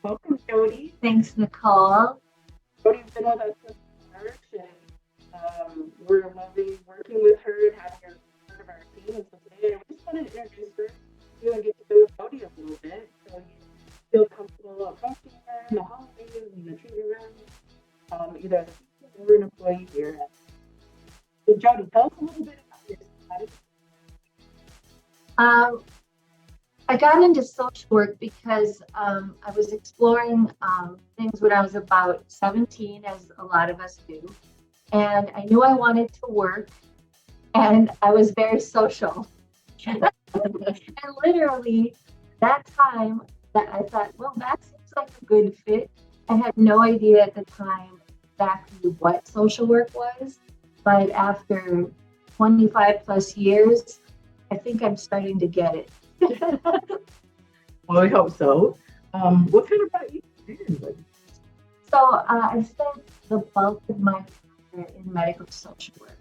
Welcome, Jodi. Thanks, Nicole. Jodi's been with us since March, and we're loving working with her and having her part of our team. And so today, we just wanted to introduce her to you and get to know Jodi a little bit, so you feel comfortable approaching her in the hallways and the treatment room, either as a patient or an employee here. So, Jodi, tell us a little bit about yourself. Um, I got into social work because I was exploring things when I was about 17, as a lot of us do. And I knew I wanted to work, and I was very social. And literally, that time that I thought, well, that seems like a good fit. I had no idea at the time exactly what social work was, but after 25 plus years, I think I'm starting to get it. Well, I hope so. What kind of brought you to Ironwood? So I spent the bulk of my career in medical social work.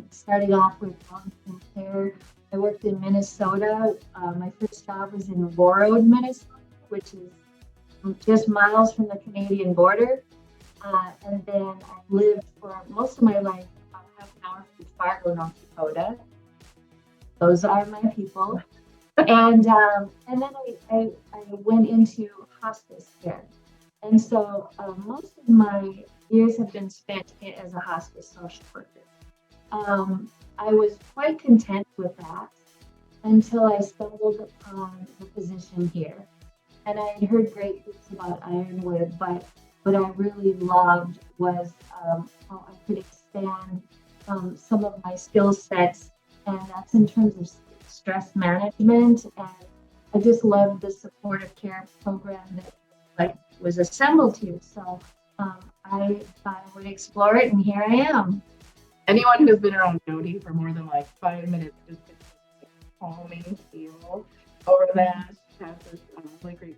Starting off with long-term care, I worked in Minnesota. My first job was in Warroad, Minnesota, which is just miles from the Canadian border. And then I lived for most of my life about half an hour from Fargo, North Dakota. Those are my people. And then I went into hospice care. And so most of my years have been spent as a hospice social worker. I was quite content with that until I stumbled upon the position here. And I had heard great things about Ironwood, but what I really loved was how I could expand some of my skill sets, and that's in terms of stress management. And I just love the supportive care program that was assembled here. So I thought I would explore it, and here I am. Anyone who's been around Jodi for more than like 5 minutes just gets this calming feel over that. She has this really great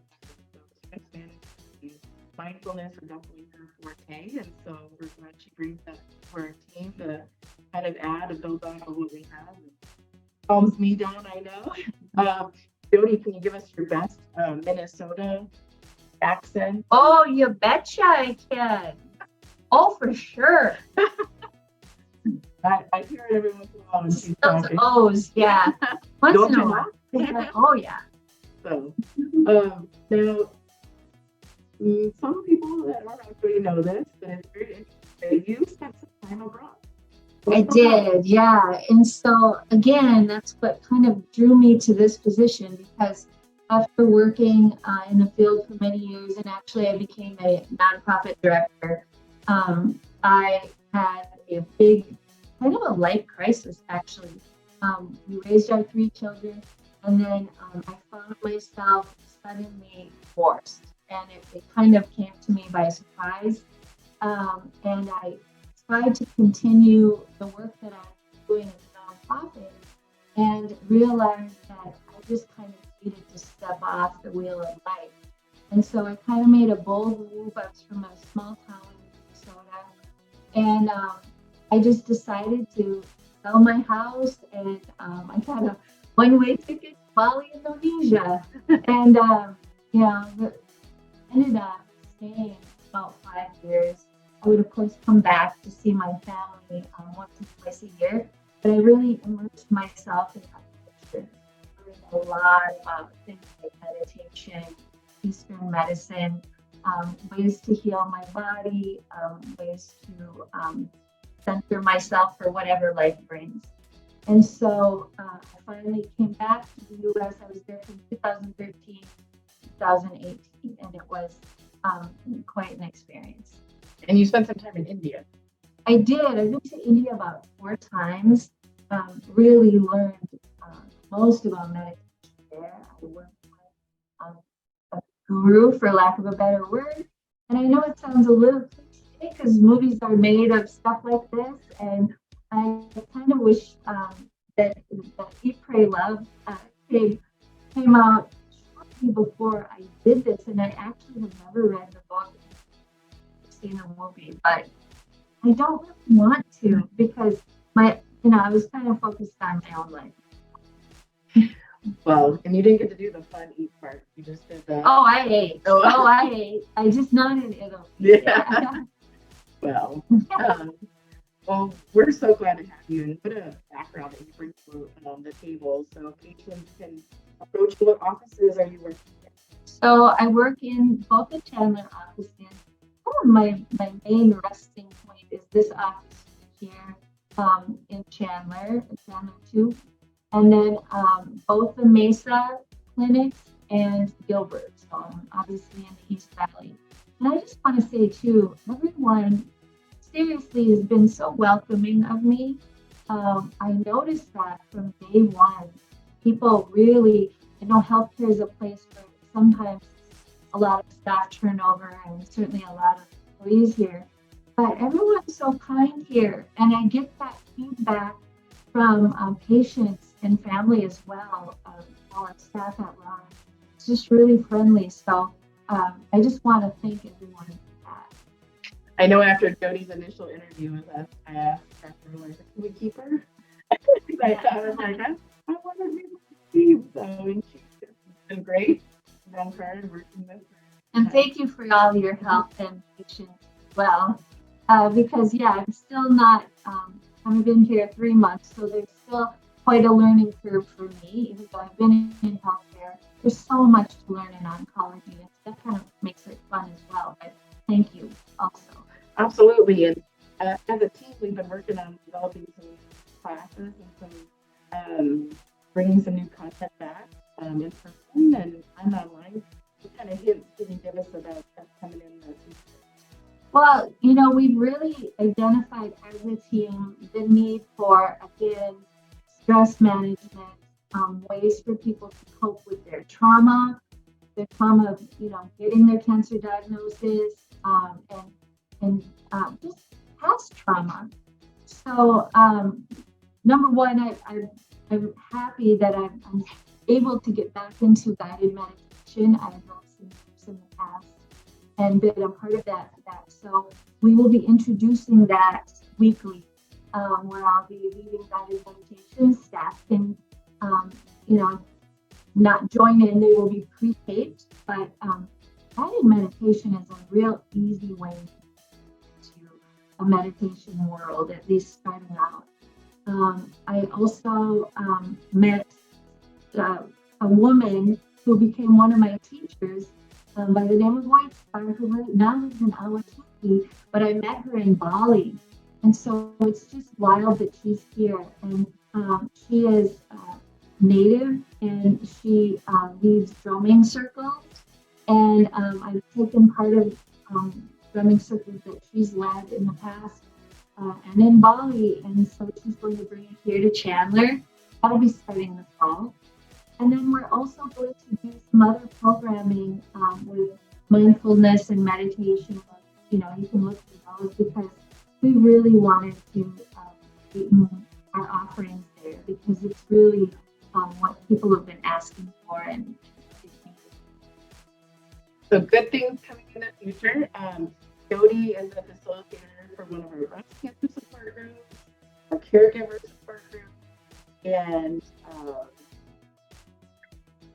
stress management. Mindfulness are definitely her forte, and so we're glad she brings that to our team to kind of add and build on what we have. It calms me down, I know. Jodi, can you give us your best Minnesota accent? Oh, you betcha I can. Oh, for sure. I hear it every once in a while when she's Those talking. O's, yeah. Once Don't in a you while. know? Oh, yeah. So, now, some people that are actually know this, but it's very interesting. You spent some time abroad. I did, yeah. And so, again, that's what kind of drew me to this position, because after working in the field for many years, and actually I became a nonprofit director, I had a big, kind of a life crisis, actually. We raised our 3 children, and then I found myself suddenly divorced, and it kind of came to me by surprise. And I tried to continue the work that I was doing as a nonprofit, and realized that I just kind of needed to step off the wheel of life. And so I kind of made a bold move. I was from a small town in Minnesota, and I just decided to sell my house, and I got a one-way ticket to Bali, Indonesia, and ended up staying about 5 years. I would, of course, come back to see my family once or twice a year, but I really immersed myself in meditation, learned a lot about things like meditation, Eastern medicine, ways to heal my body, ways to center myself for whatever life brings. And so I finally came back to the U.S. I was there from 2013 to 2018, and it was quite an experience. And you spent some time in India. I did. I've been to India about 4 times. Really learned most about meditation there. I worked with a guru, for lack of a better word. And I know it sounds a little cliche because movies are made of stuff like this, and I kind of wish that Eat, Pray, Love came out shortly before I did this, and I actually have never read the book, seen the movie, but I don't really want to, because I was kind of focused on my own life. Well, and you didn't get to do the fun eat part. You just did the. Oh, I ate. Oh. Oh, I ate. I just not in Italy. Yeah. Well, um, well, we're so glad to have you, and what a background that you bring to the table, so patients can approach you. What offices are you working in? So I work in both the Chandler office and my main resting point is this office here in Chandler 2, and then both the Mesa clinics and Gilbert, so obviously in the East Valley. And I just want to say too, everyone seriously has been so welcoming of me. I noticed that from day one. People really, I know healthcare is a place where sometimes a lot of staff turnover and certainly a lot of employees here. But everyone's so kind here, and I get that feedback from patients and family as well. All our staff at Ron, it's just really friendly. So I just want to thank everyone for that. I know after Jodi's initial interview with us, I asked her, like, can we keep her? I was like, I want to be my team. So, and she's been great. I'm hard working with her. And thank you for all your help and patience as well. Because, yeah, I'm still not, I've been here 3 months, so there's still quite a learning curve for me, even though I've been in healthcare. There's so much to learn in oncology, and that kind of makes it fun as well. But thank you also. Absolutely. And as a team, we've been working on developing some classes and bringing some new content back in person and online. What kind of hints can you give us about stuff coming in the future? Well, we've really identified as a team the need for, again, stress management, ways for people to cope with their trauma of, getting their cancer diagnosis, and just past trauma. So, number one, I'm happy that I'm able to get back into guided meditation. I've done some groups in the past and been a part of that. So we will be introducing that weekly, where I'll be leading guided meditation. Staff can, not join in. They will be pre-taped, but guided meditation is a real easy way to a meditation world, at least starting out. I also met a woman who became one of my teachers by the name of White Star, who now lives in Awatuki, but I met her in Bali. And so it's just wild that she's here. And she is native, and she leads drumming circles. And I've taken part of drumming circles that she's led in the past and in Bali. And so she's going to bring it here to Chandler. That'll be starting this fall. And then we're also going to do some other programming with mindfulness and meditation. You can look for those because we really wanted to deepen our offerings there because it's really what people have been asking for. And so good things coming in the future. Jodi is a facilitator for one of our breast cancer support groups, our caregiver support group, and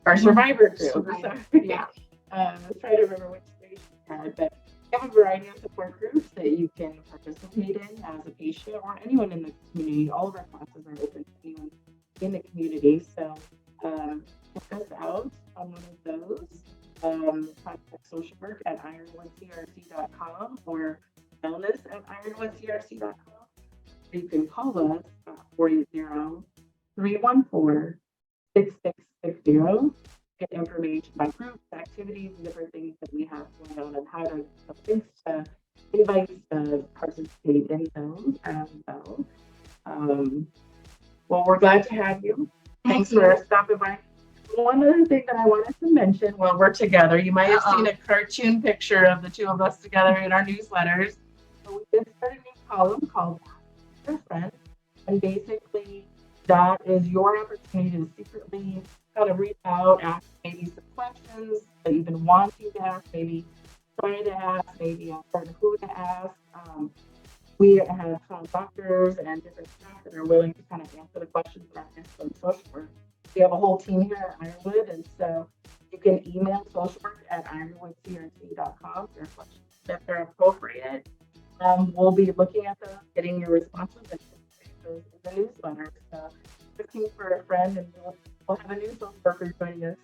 our survivor group. Yeah. I was trying to remember which stage she had, but we have a variety of support groups that you can participate in as a patient or anyone in the community. All of our classes are open to anyone in the community. So check us out on one of those. Contact social work at ironwoodcrc.com or wellness at ironwoodcrc.com. You can call us at 480-314-6660. Get information about groups, activities, and different things that we have going on and how to invite to participate in those as well. Well, we're glad to have you. Thanks for stopping by. One other thing that I wanted to mention while we're together, you might have seen a cartoon picture of the two of us together in our newsletters. So we just started a new column called Your Friend, and basically that is your opportunity to secretly kind of reach out, ask maybe some questions that you've been wanting to ask, maybe trying to ask, maybe uncertain who to ask. We have some doctors and different staff that are willing to kind of answer the questions that are asked on social work. We have a whole team here at Ironwood, and so you can email socialwork@ironwoodcrc.com for questions that are appropriate. We'll be looking at those, getting your responses, and those in the newsletter. So, looking for a friend, and we'll have a new social worker joining us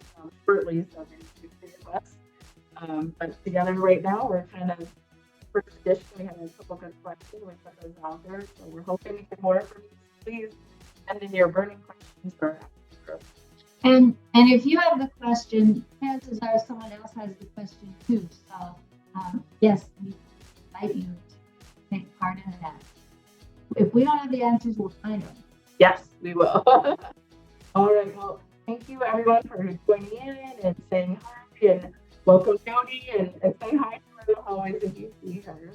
shortly. So, there's three of us. But together right now, we're kind of first edition. We had a couple good questions. We put those out there, so we're hoping to get more from you. Please send in your burning questions or. And if you have the question, chances are someone else has the question too. So yes, we invite you to take part in that. If we don't have the answers, we'll find them. Yes, we will. All right. Well, thank you everyone for joining in and saying hi, and welcome Jodi, and say hi to her always if you see her.